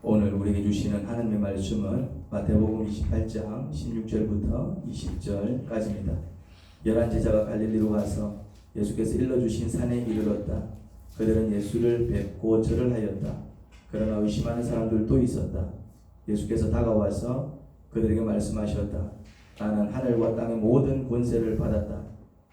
오늘 우리에게 주시는 하나님의 말씀은 마태복음 28장 16절부터 20절까지입니다. 11제자가 갈릴리로 가서 예수께서 일러주신 산에 이르렀다. 그들은 예수를 뵙고 절을 하였다. 그러나 의심하는 사람들도 있었다. 예수께서 다가와서 그들에게 말씀하셨다. 나는 하늘과 땅의 모든 권세를 받았다.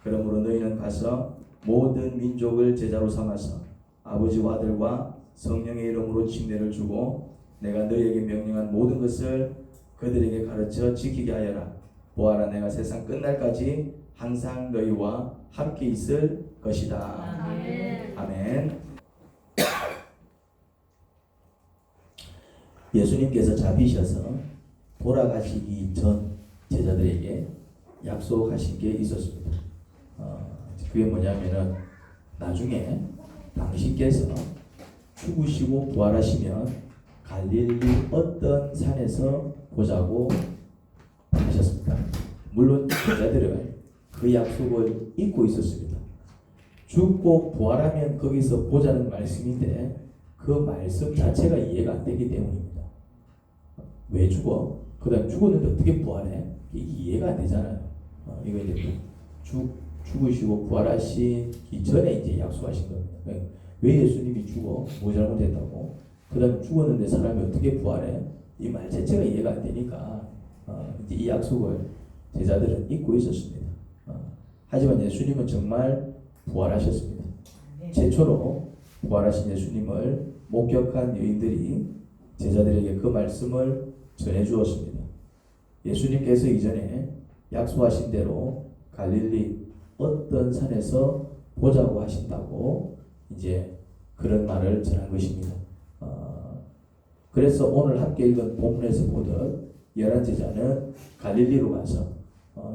그러므로 너희는 가서 모든 민족을 제자로 삼아서 아버지와 아들과 성령의 이름으로 침례를 주고 내가 너희에게 명령한 모든 것을 그들에게 가르쳐 지키게 하여라. 보아라, 내가 세상 끝날까지 항상 너희와 함께 있을 것이다. 아멘. 아멘. 예수님께서 잡히셔서 돌아가시기 전 제자들에게 약속하신 게 있었습니다. 그게 뭐냐면은 나중에 당신께서 죽으시고 부활하시면 갈릴리 어떤 산에서 보자고 하셨습니다. 물론 제자들은 그 약속을 잊고 있었습니다. 죽고 부활하면 거기서 보자는 말씀인데 그 말씀 자체가 이해가 안 되기 때문입니다. 왜 죽어? 그 다음 죽었는데 어떻게 부활해? 이게 이해가 안 되잖아요. 이거 이제 죽으시고 부활하시기 전에 이제 약속하신 겁니다. 왜 예수님이 죽어? 뭐 잘못했다고? 그 다음에 죽었는데 사람이 어떻게 부활해? 이 말 자체가 이해가 안 되니까 이제 이 약속을 제자들은 잊고 있었습니다. 하지만 예수님은 정말 부활하셨습니다. 최초로 부활하신 예수님을 목격한 여인들이 제자들에게 그 말씀을 전해주었습니다. 예수님께서 이전에 약속하신 대로 갈릴리 어떤 산에서 보자고 하신다고 이제 그런 말을 전한 것입니다. 그래서 오늘 함께 읽은 본문에서 보듯 11제자는 갈릴리로 가서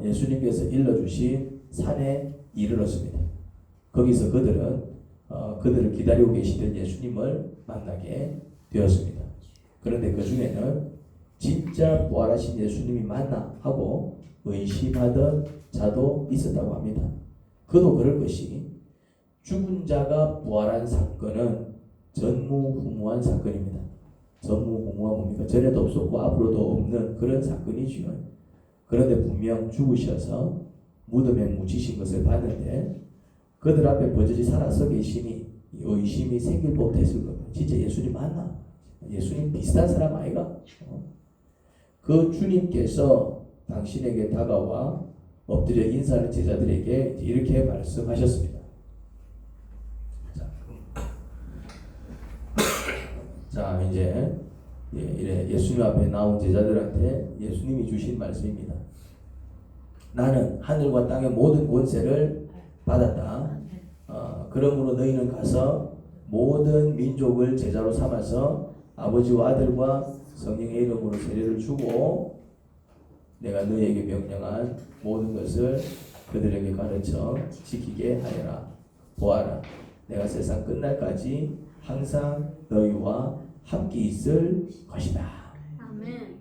예수님께서 일러주신 산에 이르렀습니다. 거기서 그들은 그들을 기다리고 계시던 예수님을 만나게 되었습니다. 그런데 그 중에는 진짜 부활하신 예수님이 맞나 하고 의심하던 자도 있었다고 합니다. 그도 그럴 것이 죽은 자가 부활한 사건은 전무후무한 사건입니다. 전무후무한 뭡니까? 전에도 없었고 앞으로도 없는 그런 사건이지요. 그런데 분명 죽으셔서 무덤에 묻히신 것을 봤는데 그들 앞에 버젓이 살아서 계시니 의심이 생길 법했을 겁니다. 진짜 예수님 맞나? 예수님 비슷한 사람 아이가? 그 주님께서 당신에게 다가와 엎드려 인사하는 제자들에게 이렇게 말씀하셨습니다. 자, 이제 예수님 앞에 나온 제자들한테 예수님이 주신 말씀입니다. 나는 하늘과 땅의 모든 권세를 받았다. 그러므로 너희는 가서 모든 민족을 제자로 삼아서 아버지와 아들과 성령의 이름으로 세례를 주고 내가 너희에게 명령한 모든 것을 그들에게 가르쳐 지키게 하여라. 보아라, 내가 세상 끝날까지 항상 너희와 함께 있을 것이다. 아멘.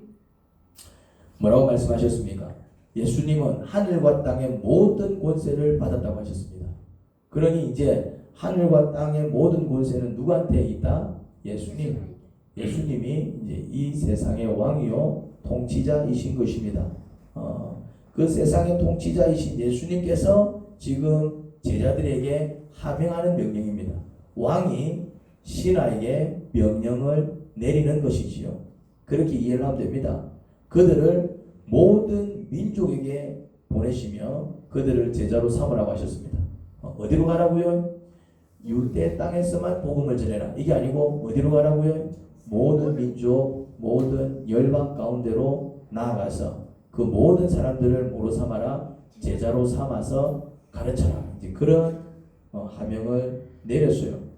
뭐라고 말씀하셨습니까? 예수님은 하늘과 땅의 모든 권세를 받았다고 하셨습니다. 그러니 이제 하늘과 땅의 모든 권세는 누구한테 있다? 예수님. 예수님이 이제 이 세상의 왕이요 통치자이신 것입니다. 그 세상의 통치자이신 예수님께서 지금 제자들에게 하명하는 명령입니다. 왕이 신하에게 명령을 내리는 것이지요. 그렇게 이해를 하면 됩니다. 그들을 모든 민족에게 보내시며 그들을 제자로 삼으라고 하셨습니다. 어디로 가라고요? 유대 땅에서만 복음을 전해라. 이게 아니고 어디로 가라고요? 모든 민족, 모든 열방 가운데로 나아가서 그 모든 사람들을 모로 삼아라. 제자로 삼아서 가르쳐라. 이제 그런 하명을 내렸어요.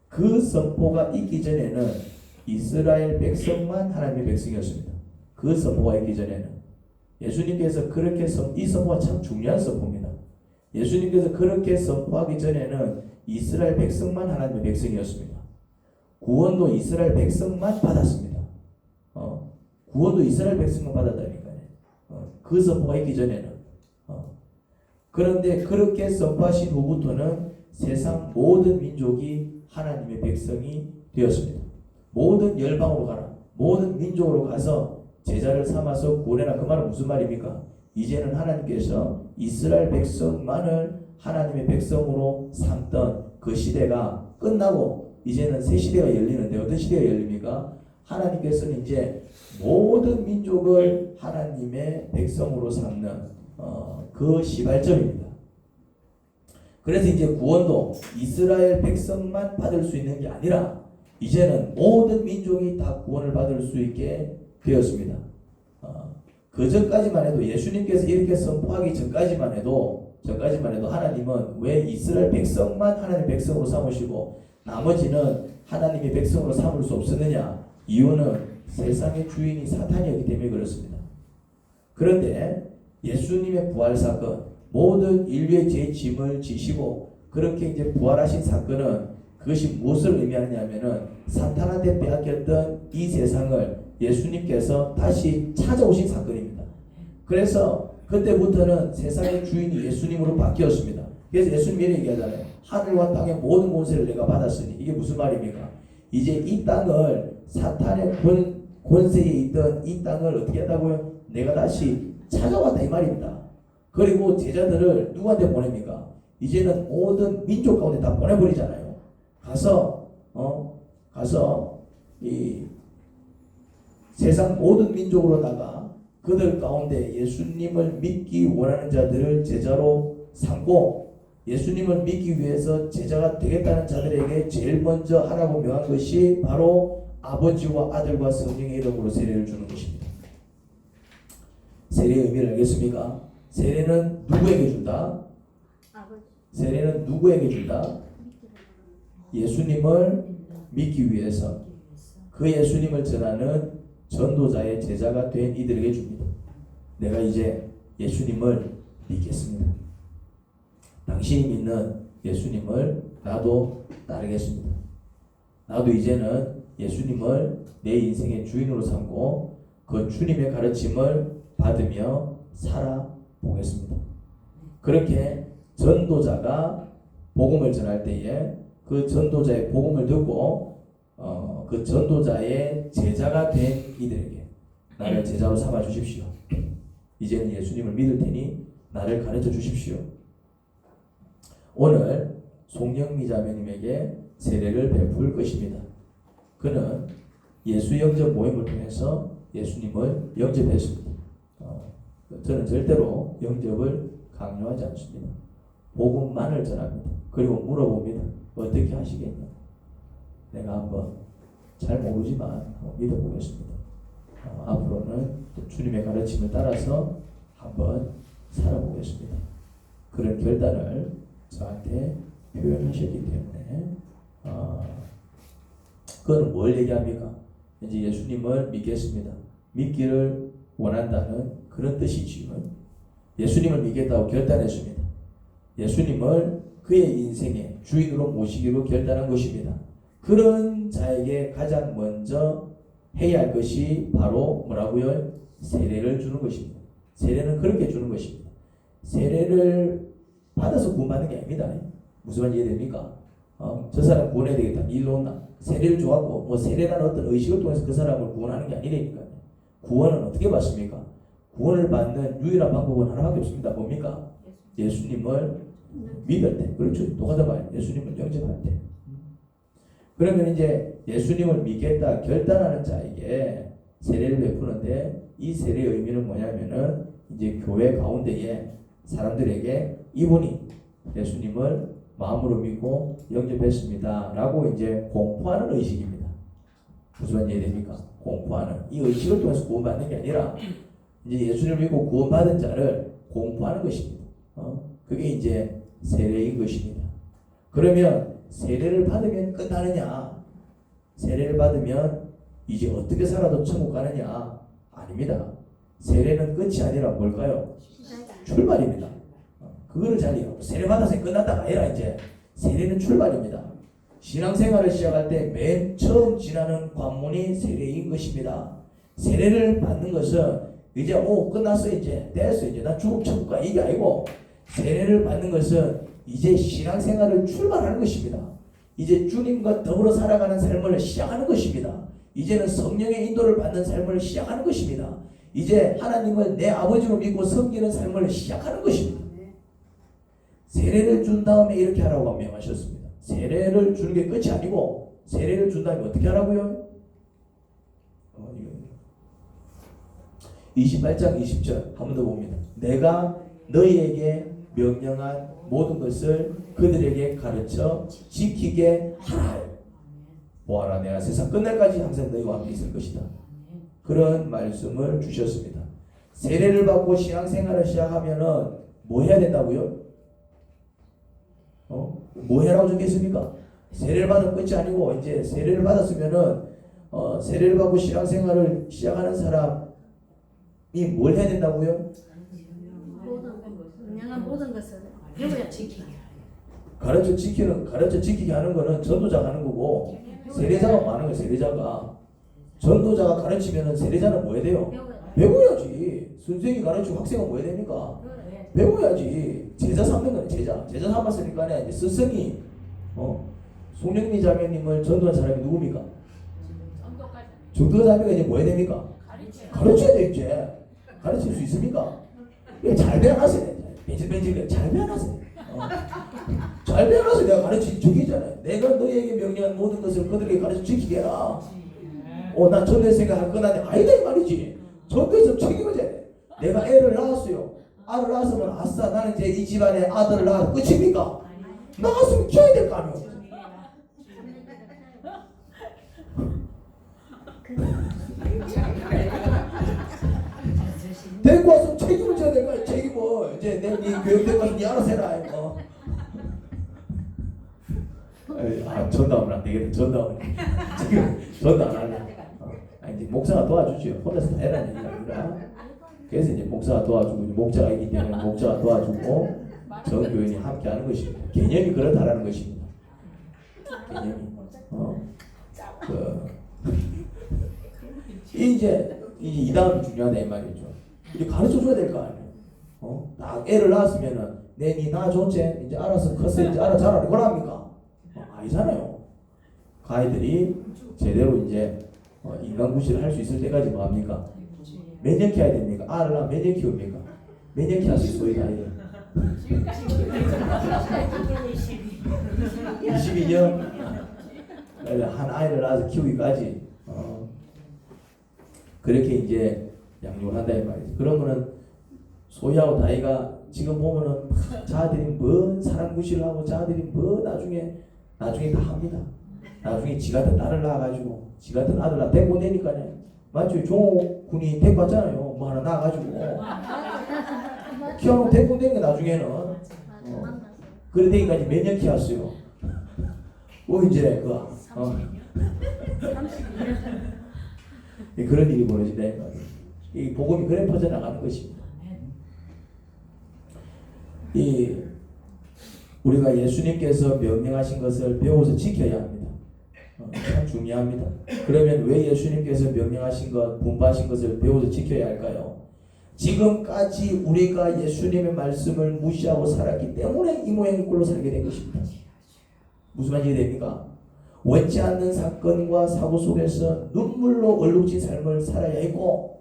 그 선포가 있기 전에는 이스라엘 백성만 하나님의 백성이었습니다. 그 선포가 있기 전에는 예수님께서 그렇게 이 선포가 참 중요한 선포입니다. 예수님께서 그렇게 선포하기 전에는 이스라엘 백성만 하나님의 백성이었습니다. 구원도 이스라엘 백성만 받았습니다. 구원도 이스라엘 백성만 받았다니까요. 그 선포가 있기 전에는. 그런데 그렇게 선포하신 후부터는 세상 모든 민족이 하나님의 백성이 되었습니다. 모든 열방으로 가라. 모든 민족으로 가서 제자를 삼아서 구원해라. 그 말은 무슨 말입니까? 이제는 하나님께서 이스라엘 백성만을 하나님의 백성으로 삼던 그 시대가 끝나고 이제는 새 시대가 열리는데 어떤 시대가 열립니까? 하나님께서는 이제 모든 민족을 하나님의 백성으로 삼는 그 시발점입니다. 그래서 이제 구원도 이스라엘 백성만 받을 수 있는 게 아니라 이제는 모든 민족이 다 구원을 받을 수 있게 되었습니다. 그 전까지만 해도 예수님께서 이렇게 선포하기 전까지만 해도 하나님은 왜 이스라엘 백성만 하나님의 백성으로 삼으시고 나머지는 하나님의 백성으로 삼을 수 없었느냐? 이유는 세상의 주인이 사탄이었기 때문에 그렇습니다. 그런데 예수님의 부활 사건, 모든 인류의 죄의 짐을 지시고 그렇게 이제 부활하신 사건은 그것이 무엇을 의미하느냐면은 사탄한테 빼앗겼던 이 세상을 예수님께서 다시 찾아오신 사건입니다. 그래서 그때부터는 세상의 주인이 예수님으로 바뀌었습니다. 그래서 예수님이 이렇게 얘기하잖아요. 하늘과 땅의 모든 권세를 내가 받았으니 이게 무슨 말입니까? 이제 이 땅을 사탄의 권세에 있던 이 땅을 어떻게 한다고요? 내가 다시 찾아왔다 이 말입니다. 그리고 제자들을 누구한테 보냅니까? 이제는 모든 민족 가운데 다 보내버리잖아요. 가서 이 세상 모든 민족으로다가 그들 가운데 예수님을 믿기 원하는 자들을 제자로 삼고 예수님을 믿기 위해서 제자가 되겠다는 자들에게 제일 먼저 하라고 명한 것이 바로 아버지와 아들과 성령의 이름으로 세례를 주는 것입니다. 세례의 의미를 알겠습니까? 세례는 누구에게 준다? 세례는 누구에게 준다? 예수님을 믿기 위해서 그 예수님을 전하는 전도자의 제자가 된 이들에게 줍니다. 내가 이제 예수님을 믿겠습니다. 당신이 믿는 예수님을 나도 따르겠습니다. 나도 이제는 예수님을 내 인생의 주인으로 삼고 그 주님의 가르침을 받으며 살아보겠습니다. 그렇게 전도자가 복음을 전할 때에 그 전도자의 복음을 듣고 그 전도자의 제자가 된 이들에게 나를 제자로 삼아 주십시오. 이제는 예수님을 믿을 테니 나를 가르쳐 주십시오. 오늘 송영미 자매님에게 세례를 베풀 것입니다. 그는 예수 영접 모임을 통해서 예수님을 영접했습니다. 저는 절대로 영접을 강요하지 않습니다. 복음만을 전합니다. 그리고 물어봅니다. 어떻게 하시겠냐? 내가 한번 잘 모르지만 한번 믿어보겠습니다. 앞으로는 주님의 가르침을 따라서 한번 살아보겠습니다. 그런 결단을 저한테 표현하셨기 때문에 그건 뭘 얘기합니까? 이제 예수님을 믿겠습니다. 믿기를 원한다는 그런 뜻이지요. 예수님을 믿겠다고 결단했습니다. 예수님을 그의 인생의 주인으로 모시기로 결단한 것입니다. 그런 자에게 가장 먼저 해야 할 것이 바로 뭐라고요? 세례를 주는 것입니다. 세례는 그렇게 주는 것입니다. 세례를 받아서 구원받는 게 아닙니다. 무슨 말인지 이해됩니까? 저 사람 구원해야 되겠다. 일로 온다. 세례를 줘갖고 뭐 세례라는 어떤 의식을 통해서 그 사람을 구원하는 게 아니라니까요. 구원은 어떻게 받습니까? 구원을 받는 유일한 방법은 하나밖에 없습니다. 뭡니까? 예수님을 믿을 때. 그렇죠. 똑같은 말. 예수님을 영접할 때. 그러면 이제 예수님을 믿겠다 결단하는 자에게 세례를 베푸는데 이 세례의 의미는 뭐냐면은 이제 교회 가운데에 사람들에게 이분이 예수님을 마음으로 믿고 영접했습니다 라고 이제 공포하는 의식입니다. 무슨 말인지 이해됩니까? 공포하는 이 의식을 통해서 구원받는 게 아니라 이제 예수님을 믿고 구원받은 자를 공포하는 것입니다. 그게 이제 세례인 것입니다. 그러면 세례를 받으면 끝나느냐? 세례를 받으면 이제 어떻게 살아도 천국 가느냐? 아닙니다. 세례는 끝이 아니라 뭘까요? 출발입니다. 그거를 잘 이해하고 세례 받아서 끝났다가 아니라 이제 세례는 출발입니다. 신앙생활을 시작할 때 맨 처음 지나는 관문이 세례인 것입니다. 세례를 받는 것은 이제 끝났어 이제 됐어 이제 나 죽음 천국 가 이게 아니고 세례를 받는 것은 이제 신앙생활을 출발하는 것입니다. 이제 주님과 더불어 살아가는 삶을 시작하는 것입니다. 이제는 성령의 인도를 받는 삶을 시작하는 것입니다. 이제 하나님을 내 아버지로 믿고 섬기는 삶을 시작하는 것입니다. 세례를 준 다음에 이렇게 하라고 명하셨습니다. 세례를 주는 게 끝이 아니고 세례를 준 다음에 어떻게 하라고요? 28장 20절 한 번 더 봅니다. 내가 너희에게 명령한 모든 것을 그들에게 가르쳐 지키게 하라. 보아라, 내가 세상 끝날까지 항상 너희와 함께 있을 것이다. 그런 말씀을 주셨습니다. 세례를 받고 신앙생활을 시작하면은 뭐 해야 된다고요? 뭐 해라고 적혔습니까? 세례를 받은 끝이 아니고 이제 세례를 받았으면은 세례를 받고 신앙생활을 시작하는 사람이 뭘 해야 된다고요? 명령한 모든 것을 배워야 지키게. 가르쳐 지키게 하는 거는 전도자가 하는 거고 세례자가 뭐 하는 거예요? 세례자가 전도자가 가르치면은 세례자는 뭐 해야 돼요? 배워야지. 선생님이 가르치고 학생은 뭐 해야 됩니까? 배워야지. 제자 삼는 거네. 제자 삼았으니까 이제 스승이 송영미 자매님을 전도한 사람이 누굽니까? 전도자매가 이제 뭐 해야 됩니까? 가르쳐야 돼. 이제 가르칠 수 있습니까? 잘 배워놨어요. 벤질벤질 잘 배워놨어요. 잘 배워놔서 내가 가르치 적이잖아요. 내가 너희에게 명령한 모든 것을 그들에게 가르쳐 지키게 해라. 나 전도했으니까 할 거나 아니다 이 말이지. 전도해서 책임을 져야 돼. 내가 애를 낳았어요. 아를 낳았으면 아싸 나는 이제 이 집안에 아들을 낳아서 끝입니까? 낳았으면 키워야 될 거 아니에요. 데리고 와서 책임을 져야 될 거 아니에요. 책임을 이제 내 교육되고 와서 니 알아서 해라. 전담은 안 되겠다. 전담은 지금 전담 안 할래. 이제 목사가 도와주죠. 혼자서 다 해라는 얘기가 아니라. 그래서 이제 목사가 도와주고 목자가 있기 때문에 목자가 도와주고 전 교인이 함께하는 것입니다. 개념이 그렇다라는 것입니다. 개념이 이제 이 다음이 중요하다 이 말이죠. 이제 가르쳐 줘야 될 거 아니에요. 딱 애를 낳았으면은 니 낳아줬지 이제 알아서 컸어 이제 알아 자라라 그걸 합니까? 아니잖아요. 그 아이들이 제대로 이제 인간구실을 할 수 있을 때까지 뭐 합니까? 몇 년 키워야 됩니까? 알을 낳으면 몇 년 키웁니까? 몇 년 키울 수 있어요, 이 아이들? 22년? 한 아이를 낳아서 키우기까지 그렇게 이제 양육을 한다 이 말이죠. 그러면은 소희하고 다이가 지금 보면은 자들이 뭐 사람 구실을 하고 자들이 뭐 나중에 다 합니다. 나중에 지 같은 딸을 낳아가지고 지 같은 아들 낳아 데리고 내니까요. 맞죠? 종호 군이 데리고 왔잖아요. 뭐 하나 낳아가지고 키워놓고 데리고 내니까 나중에는 그래 되기까지 몇 년 키웠어요. 이제 그런 일이 벌어진다. 이 복음이 그래 퍼져나가는 것입니다. 우리가 예수님께서 명령하신 것을 배워서 지켜야 합니다. 참 중요합니다. 그러면 왜 예수님께서 명령하신 것, 분부하신 것을 배워서 지켜야 할까요? 지금까지 우리가 예수님의 말씀을 무시하고 살았기 때문에 이 모양 이 꼴로 살게 된 것입니다. 무슨 말인지 됩니까? 원치 않는 사건과 사고 속에서 눈물로 얼룩진 삶을 살아야 했고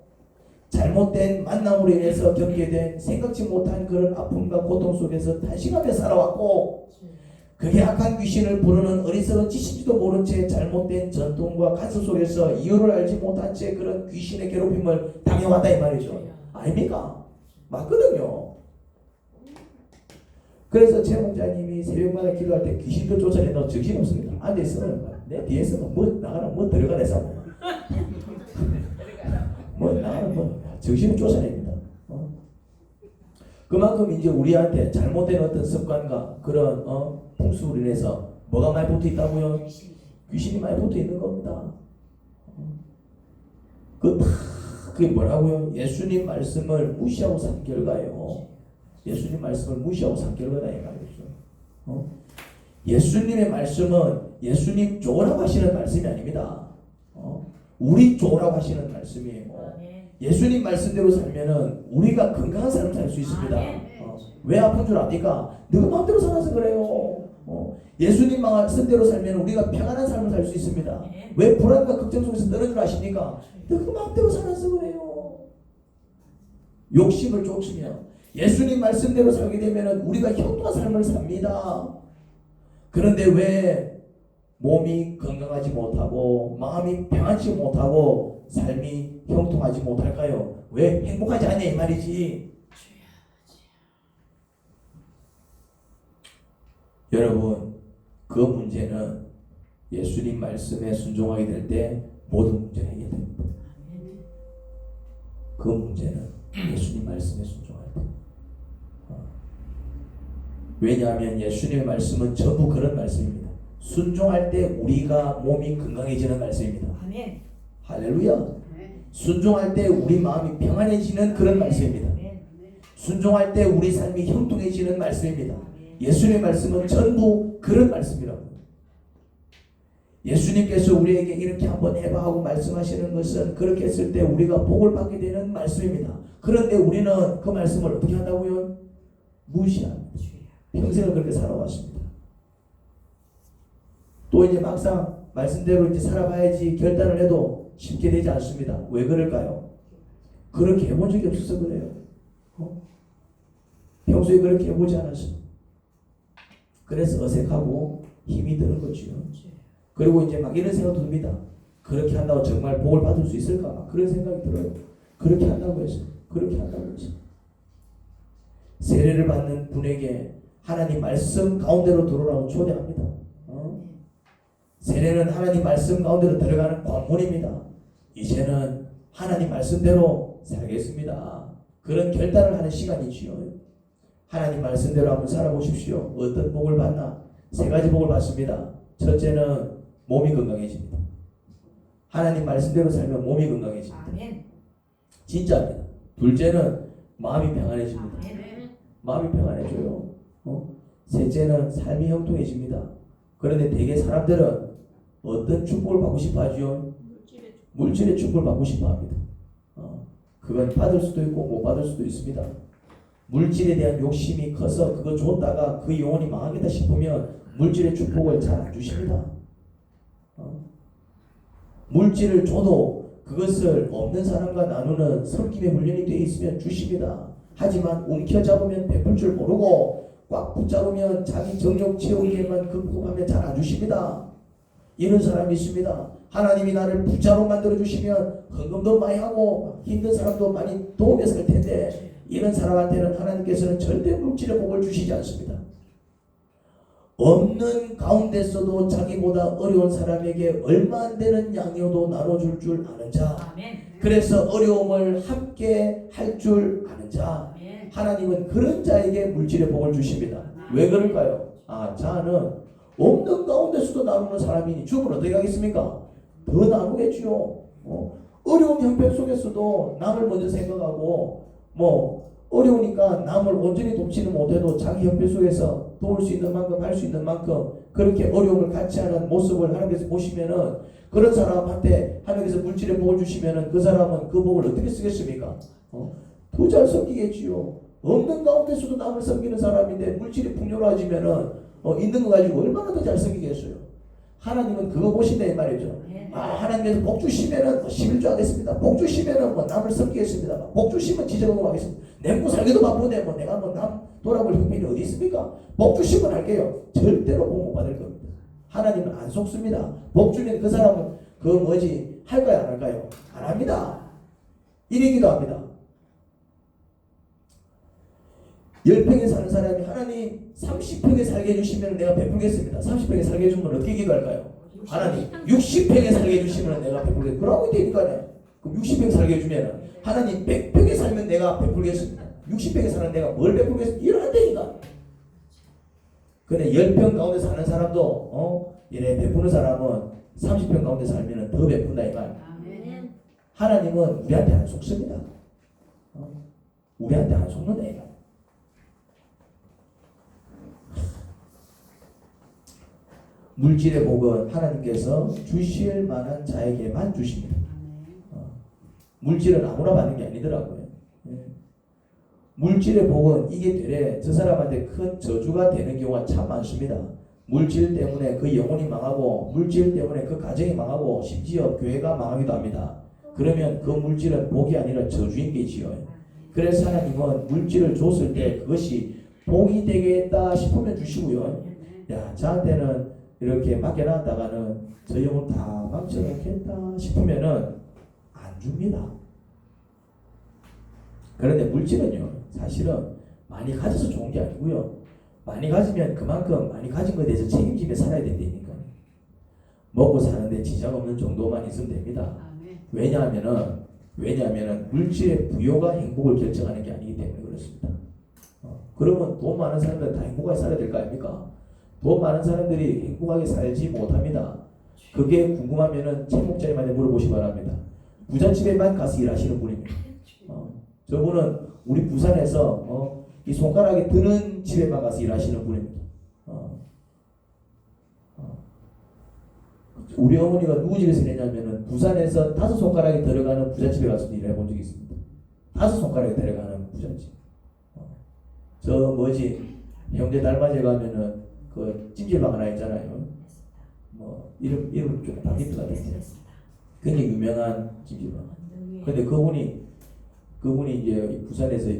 잘못된 만남으로 인해서 겪게 된 생각지 못한 그런 아픔과 고통 속에서 탄식하며 살아왔고 그게 악한 귀신을 부르는 어리석은 짓인지도 모른 채 잘못된 전통과 간섭 속에서 이유를 알지 못한 채 그런 귀신의 괴롭힘을 당해왔다 이 말이죠. 아닙니까? 맞거든요. 그래서 제 목자님이 새벽마다 기도할 때 귀신들 쫓아낸다고 정신 없습니다. 앉아있으면 내 뒤에서는 뭐 나가라 뭐 들어가라 해서 뭐 나가라 뭐 정신을 쫓아냅니다. 그만큼 이제 우리한테 잘못된 어떤 습관과 그런 풍습으로 인해서 뭐가 많이 붙어 있다고요? 귀신이 많이 붙어 있는 겁니다. 그게 뭐라고요? 예수님 말씀을 무시하고 산 결과예요. 예수님 말씀을 무시하고 산 결과다 이 말이죠. 예수님의 말씀은 예수님 좋으라고 하시는 말씀이 아닙니다. 우리 좋으라고 하시는 말씀이에요. 예수님 말씀대로 살면은 우리가 건강한 삶을 살 수 있습니다. 왜 아픈 줄 압니까? 너가 마음대로 살아서 그래요. 예수님 말씀대로 살면 우리가 평안한 삶을 살 수 있습니다. 왜 불안과 걱정 속에서 떠는 줄 아십니까? 그 마음대로 살아서 그래요. 욕심을 쫓으며 예수님 말씀대로 살게 되면 우리가 형통한 삶을 삽니다. 그런데 왜 몸이 건강하지 못하고 마음이 평안치 못하고 삶이 형통하지 못할까요? 왜 행복하지 않냐 이 말이지. 여러분, 그 문제는 예수님 말씀에 순종하게 될 때 모든 문제가 해결됩니다. 그 문제는 예수님 말씀에 순종할 때. 왜냐하면 예수님의 말씀은 전부 그런 말씀입니다. 순종할 때 우리가 몸이 건강해지는 말씀입니다. 아멘. 할렐루야. 순종할 때 우리 마음이 평안해지는 그런 말씀입니다. 순종할 때 우리 삶이 형통해지는 말씀입니다. 예수님의 말씀은 전부 그런 말씀이라고. 예수님께서 우리에게 이렇게 한번 해봐 하고 말씀하시는 것은 그렇게 했을 때 우리가 복을 받게 되는 말씀입니다. 그런데 우리는 그 말씀을 어떻게 한다고요? 무시합니다. 평생을 그렇게 살아왔습니다. 또 이제 막상 말씀대로 이제 살아봐야지 결단을 해도 쉽게 되지 않습니다. 왜 그럴까요? 그렇게 해본 적이 없어서 그래요. 평소에 그렇게 해보지 않았어요. 그래서 어색하고 힘이 드는 거죠. 그리고 이제 막 이런 생각도 듭니다. 그렇게 한다고 정말 복을 받을 수 있을까? 그런 생각이 들어요. 그렇게 한다고 해서 그렇게 한다고 해서 세례를 받는 분에게 하나님 말씀 가운데로 들어오라고 초대합니다. 세례는 하나님 말씀 가운데로 들어가는 관문입니다. 이제는 하나님 말씀대로 살겠습니다. 그런 결단을 하는 시간이지요. 하나님 말씀대로 한번 살아보십시오. 어떤 복을 받나? 세 가지 복을 받습니다. 첫째는 몸이 건강해집니다. 하나님 말씀대로 살면 몸이 건강해집니다. 아멘. 진짜입니다. 둘째는 마음이 평안해집니다. 아멘. 마음이 평안해져요. 셋째는 삶이 형통해집니다. 그런데 대개 사람들은 어떤 축복을 받고 싶어 하죠? 물질의 축복을 받고 싶어 합니다. 그건 받을 수도 있고 못 받을 수도 있습니다. 물질에 대한 욕심이 커서 그거 줬다가 그 영혼이 망하겠다 싶으면 물질의 축복을 잘 안 주십니다. 물질을 줘도 그것을 없는 사람과 나누는 섬김의 훈련이 되어 있으면 주십니다. 하지만 움켜잡으면 베풀 줄 모르고 꽉 붙잡으면 자기 정욕 채우기에만 급급하면 잘 안 주십니다. 이런 사람이 있습니다. 하나님이 나를 부자로 만들어 주시면 헌금도 많이 하고 힘든 사람도 많이 도움에 살 텐데 이런 사람한테는 하나님께서는 절대 물질의 복을 주시지 않습니다. 없는 가운데서도 자기보다 어려운 사람에게 얼마 안 되는 양료도 나눠줄 줄 아는 자, 그래서 어려움을 함께 할 줄 아는 자, 하나님은 그런 자에게 물질의 복을 주십니다. 왜 그럴까요? 자는 없는 가운데서도 나누는 사람이니 죽으면 어떻게 하겠습니까? 더 나누겠지요. 어려운 형편 속에서도 남을 먼저 생각하고 어려우니까 남을 온전히 돕지는 못해도 자기 형편 속에서 도울 수 있는 만큼 할 수 있는 만큼 그렇게 어려움을 같이 하는 모습을 하나님께서 보시면은 그런 사람한테 하나님께서 물질의 복을 주시면은 그 사람은 그 복을 어떻게 쓰겠습니까? 더 잘 섬기겠지요. 없는 가운데서도 남을 섬기는 사람인데 물질이 풍요로워지면은 있는 거 가지고 얼마나 더 잘 섬기겠어요. 하나님은 그거 보신다 이 말이죠. 하나님께서 복 주시면은 11조 하겠습니다. 복 주시면은 남을 섬기겠습니다. 복 주시면 지저분하고 하겠습니다. 내고 살기도 바쁜데 내가 남 돌아볼 형편이 어디 있습니까? 복 주시면 할게요. 절대로 복 못 받을 겁니다. 하나님은 안 속습니다. 복 주면 그 사람은 할까요 안 할까요? 안 합니다. 이러기도 합니다. 10평에 사는 사람이 하나님 30평에 살게 해주시면 내가 베풀겠습니다. 30평에 살게 해주면 어떻게 기도할까요? 하나님 60평에 살게 해주시면 내가 베풀겠습니다. 그러고 되니까요. 그럼 60평 살게 해주면 하나님 100평에 살면 내가 베풀겠습니다. 60평에 사는 내가 뭘 베풀겠습니까? 이러한다니까. 근데 10평 가운데 사는 사람도 이래 베푸는 사람은 30평 가운데 살면 더 베푼다 이 말. 하나님은 우리한테 안 속습니다. 우리한테 안 속는다 이 말. 물질의 복은 하나님께서 주실 만한 자에게만 주십니다. 물질은 아무나 받는 게 아니더라고요. 물질의 복은 이게 되래 저 사람한테 큰 저주가 되는 경우가 참 많습니다. 물질 때문에 그 영혼이 망하고 물질 때문에 그 가정이 망하고 심지어 교회가 망하기도 합니다. 그러면 그 물질은 복이 아니라 저주인 게지요. 그래서 하나님은 물질을 줬을 때 그것이 복이 되겠다 싶으면 주시고요. 야, 저한테는 이렇게 맡겨놨다가는 저 영혼 다 망쳐놓겠다 싶으면은 안 줍니다. 그런데 물질은요, 사실은 많이 가져서 좋은 게 아니고요. 많이 가지면 그만큼 많이 가진 것에 대해서 책임지며 살아야 된다니까. 먹고 사는데 지장 없는 정도만 있으면 됩니다. 왜냐하면은 물질의 부여가 행복을 결정하는 게 아니기 때문에 그렇습니다. 그러면 돈 많은 사람들 다 행복하게 살아야 될 거 아닙니까? 돈 많은 사람들이 행복하게 살지 못합니다. 그게 궁금하면은 최 목자님한테 물어보시 바랍니다. 부잣집에만 가서 일하시는 분입니다. 저분은 우리 부산에서 이 손가락에 드는 집에만 가서 일하시는 분입니다. 우리 어머니가 누구 집에서 일했냐면은 부산에서 5손가락이 들어가는 부잣집에 가서 일해본 적이 있습니다. 5손가락이 들어가는 부잣집. 저 뭐지 형제 달맞이 가면은 그 찜질방 하나 있잖아요. 뭐 이름 좀 바뀌었던 것 같은데 굉장히 유명한 찜질방. 근데 그분이 이제 부산에서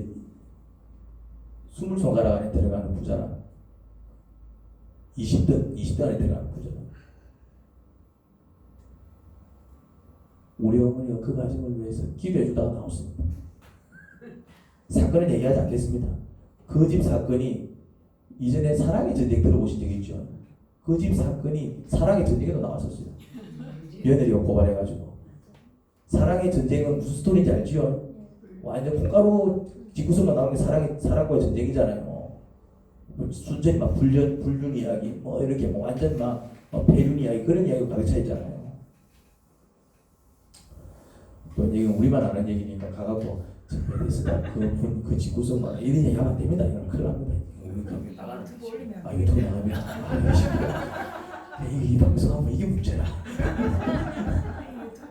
20손가락 안에 들어가는 부자라. 20등 안에 들어가는 부자라. 우리 어머니가 그 가정을 위해서 기도해 주다가 나왔습니다. 사건은 얘기하지 않겠습니다. 그 집 사건이 이전에 사랑의 전쟁 들어보신 적이 있죠. 그 집 사건이 사랑의 전쟁에도 나왔었어요. 며느리가 고발해가지고. 사랑의 전쟁은 무슨 스토리인지 알지요? 완전 콩가루 뒷구석만 나오는 게 사랑과의 전쟁이잖아요. 순전히 막 불륜 이야기, 뭐 이렇게 뭐 완전 막 배륜 이야기 그런 이야기가 가득 차 있잖아요. 또 이건 우리만 아는 얘기니까 가갖고 그래서 그 뒷구석만 이런 얘기하면 안 됩니다. 이건 큰일 납니다. 유튜브 나가면 이 방송하면 이게 문제라.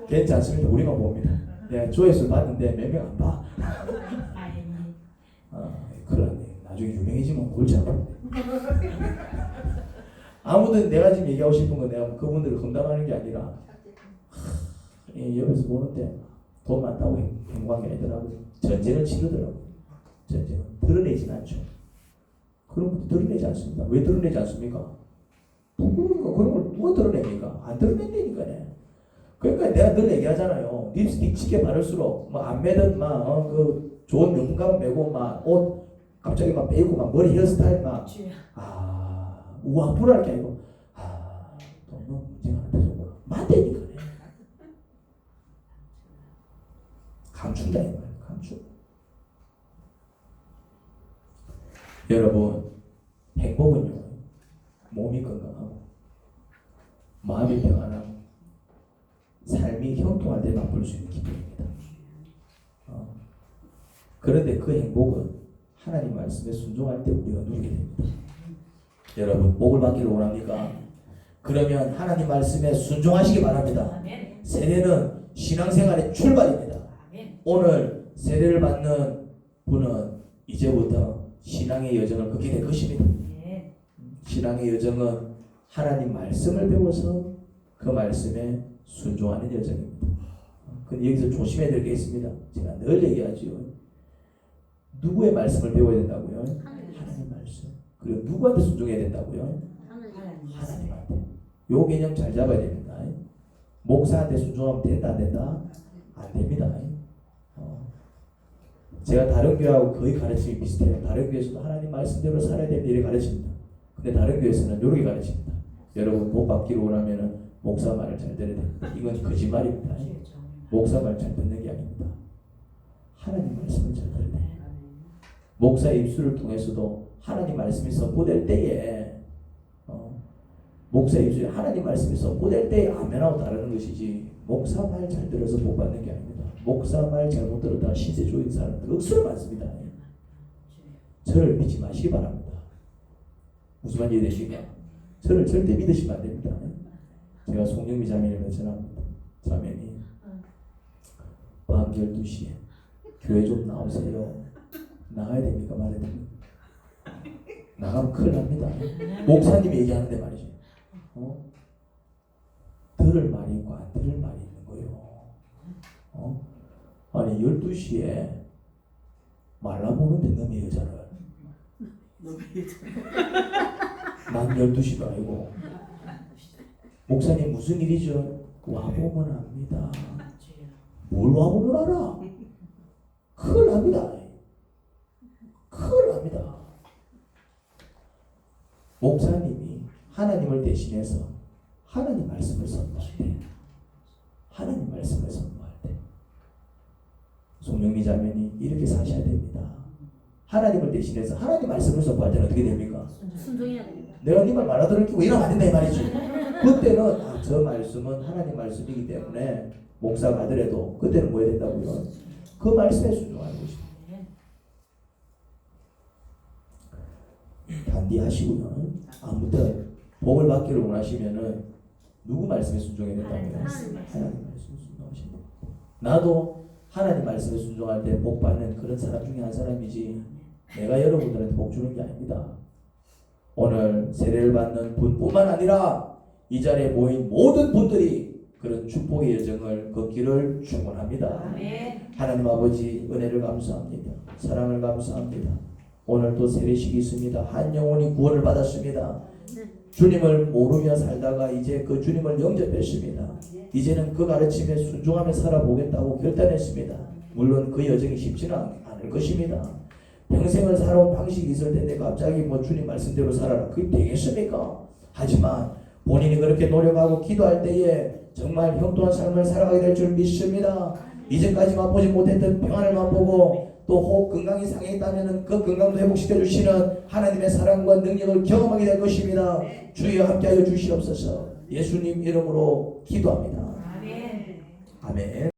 괜찮습니다. 우리만 봅니다. 내가 조회수 봤는데 몇 명 안 봐. 큰일 났네. 나중에 유명해지면 골치 아픈데. 아무튼 내가 지금 얘기하고 싶은 건 내가 그분들을 건담하는 게 아니라 옆에서 보는데 돈 많다고 행복한 게 아니더라고요. 전쟁을 치르더라고요. 전쟁은 드러내진 않죠. 그런 분들 드러내지 않습니다. 왜 드러내지 않습니까? 부끄러우니까 그런 걸 누가 드러냅니까? 안 드러낸다니까요. 그러니까 내가 늘 얘기하잖아요. 립스틱 짙게 바를수록 뭐 안매든 막 그 좋은 명품 메고 막 옷 갑자기 막 빼고 막 머리 헤어스타일 막 우아부랄 게 아니고 너무 문제가 안 되죠. 맞다니까요. 감춘다 이거예요. 감춘. 여러분 행복은요 몸이 건강하고 마음이 평안하고 삶이 형통할 때 맛볼 수 있는 기쁨입니다. 그런데 그 행복은 하나님 말씀에 순종할 때 우리가 누리게 됩니다. 여러분 복을 받기를 원합니까? 그러면 하나님 말씀에 순종하시기 바랍니다. 세례는 신앙생활의 출발입니다. 오늘 세례를 받는 분은 이제부터 신앙의 여정을 걷게 될 것입니다. 신앙의 여정은 하나님 말씀을 배워서 그 말씀에 순종하는 여정입니다. 근데 여기서 조심해야 될 게 있습니다. 제가 늘 얘기하지요. 누구의 말씀을 배워야 된다고요? 하나님 말씀. 그리고 누구한테 순종해야 된다고요? 하나님한테. 요 개념 잘 잡아야 됩니다. 목사한테 순종하면 된다 안 된다? 안 됩니다. 제가 다른 교회하고 거의 가르침이 비슷해요. 다른 교회에서도 하나님 말씀대로 살아야 됩니다. 이렇게 가르칩니다. 근데 다른 교회에서는 이렇게 가르칩니다. 여러분 복 받기를 원하면 목사 말을 잘 들어야 됩니다. 이건 거짓말입니다. 목사 말 잘 듣는 게 아닙니다. 하나님 말씀을 잘 들어야 됩니다. 목사의 입술을 통해서도 하나님 말씀이 선포될 때에 목사의 입술에 하나님 말씀이 선포될 때에 아멘하고 따르는 것이지 목사 말 잘 들어서 복 받는 게 아닙니다. 목사 말 잘못 들었다 신세 조인 사람들 억수로 많습니다. 저를 믿지 마시기 바랍니다. 무슨 말인지 이해되십니까? 저를 절대 믿으시면 안 됩니다. 제가 송영미 자매님을 전합니다. 자매님 밤 12시에 교회 좀 나오세요. 나가야 됩니까? 말해야 됩니까? 나가면 큰일 납니다. 목사님이 얘기하는데 말이죠. 들을 말이 있고 안 들을 말이 있는 거예요. 아니 12시에 말라보는데 너의 여자를 난 12시도 아니고 목사님 무슨 일이죠? 와보면 압니다. 뭘 와보면 알아? 큰일 납니다. 큰일 납니다. 목사님이 하나님을 대신해서 하나님 말씀을 선포할 때, 하나님 말씀을 선포할 때, 송영미 자매니 이렇게 사셔야 됩니다. 하나님을 대신해서 하나님 말씀을 선포할 때는 어떻게 됩니까? 순종해야 됩니다. 내가 네 말 말아들을 끼고 이러면 안 된다 이 말이지. 그때는 저 말씀은 하나님 말씀이기 때문에 목사가 하더라도 그때는 뭐 해야 된다고요? 그 말씀에 순종하는 것입니다. 단디하시고요. 아무튼 복을 받기를 원하시면은 누구 말씀에 순종해야 된다고요? 하나님 말씀에 순종하십니다. 나도 하나님 말씀에 순종할 때 복 받는 그런 사람 중에 한 사람이지 내가 여러분들한테 복 주는 게 아닙니다. 오늘 세례를 받는 분뿐만 아니라 이 자리에 모인 모든 분들이 그런 축복의 여정을 걷기를 축원합니다. 하나님 아버지 은혜를 감사합니다. 사랑을 감사합니다. 오늘 또 세례식이 있습니다. 한 영혼이 구원을 받았습니다. 주님을 모르며 살다가 이제 그 주님을 영접했습니다. 이제는 그 가르침에 순종하며 살아보겠다고 결단했습니다. 물론 그 여정이 쉽지는 않을 것입니다. 평생을 살아온 방식이 있을 텐데 갑자기 뭐 주님 말씀대로 살아라. 그게 되겠습니까? 하지만 본인이 그렇게 노력하고 기도할 때에 정말 형통한 삶을 살아가게 될 줄 믿습니다. 이제까지 맛보지 못했던 평안을 맛보고 또 혹 건강이 상해있다면 그 건강도 회복시켜 주시는 하나님의 사랑과 능력을 경험하게 될 것입니다. 주여 함께하여 주시옵소서. 예수님 이름으로 기도합니다. 아멘.